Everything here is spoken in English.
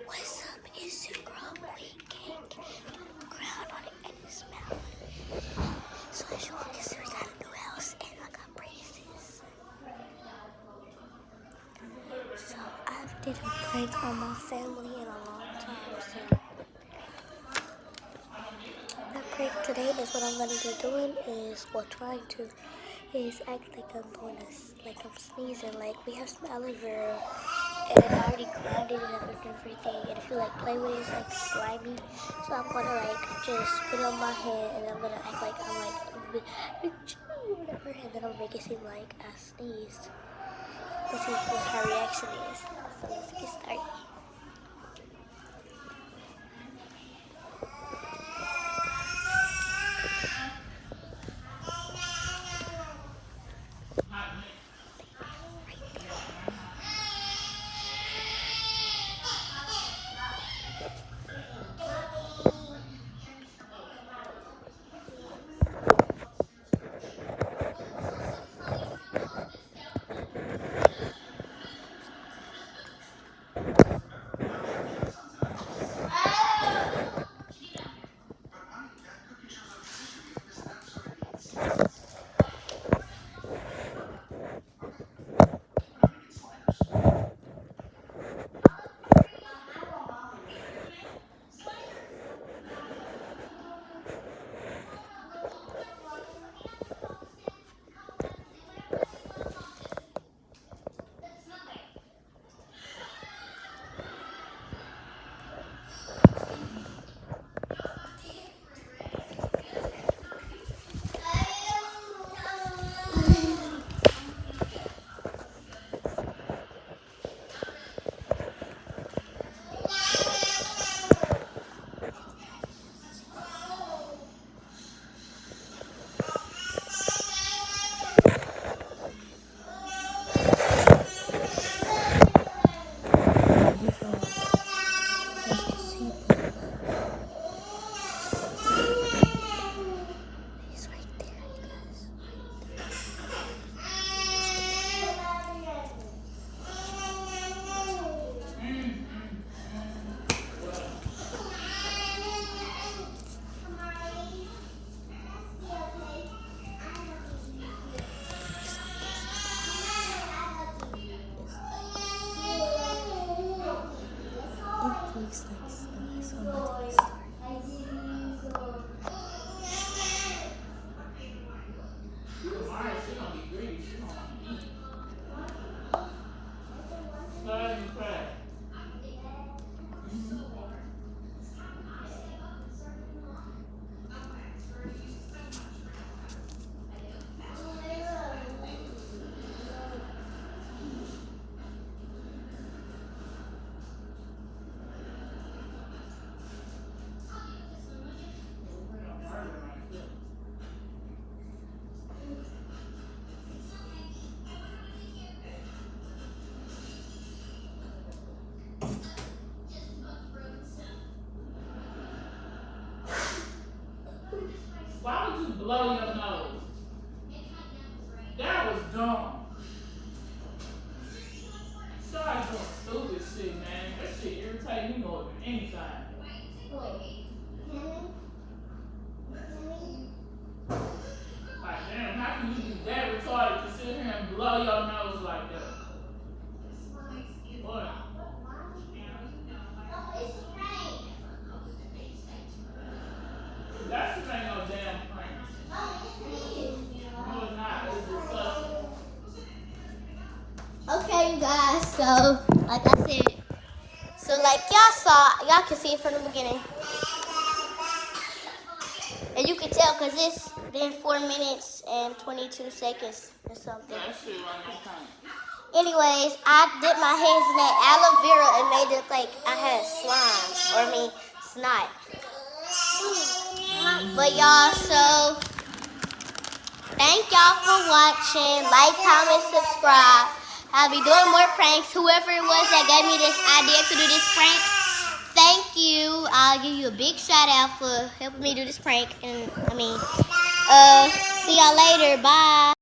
What's up? It's your girl Queen Cake. Crown on it and it's mouth. So as you all can see, we got a new house and I got braces. So I did a prank on my family in a long time. So the prank today is what I'm gonna be doing is act like I'm doing this, like I'm sneezing. Like we have some aloe vera and I already grinded it up and everything. And if you like play with it, it's like slimy. So I'm gonna like just put it on my head and I'm gonna act like I'm like whatever, and then I'll make it seem like I sneezed. Let's see what her reaction is. So let's get started. He's right there, you guys. It looks like so nothing. Why would you blow your nose? That was dumb. Sorry doing stupid shit, man. That shit irritates me more than anything. Like, damn, how can you be that retarded to sit here and blow your nose like that? What? That shit ain't no damn prank. No, it's not. It's disgusting. Okay, you guys, so like I said, so like y'all can see it from the beginning. And you can tell because it's been 4 minutes and 22 seconds or something. That shit right on time. Anyways, I dipped my hands in that aloe vera and made it like I had snot. But y'all, so thank y'all for watching. Like, comment, subscribe. I'll be doing more pranks. Whoever it was that gave me this idea to do this prank, thank you. I'll give you a big shout out for helping me do this prank. And see y'all later. Bye.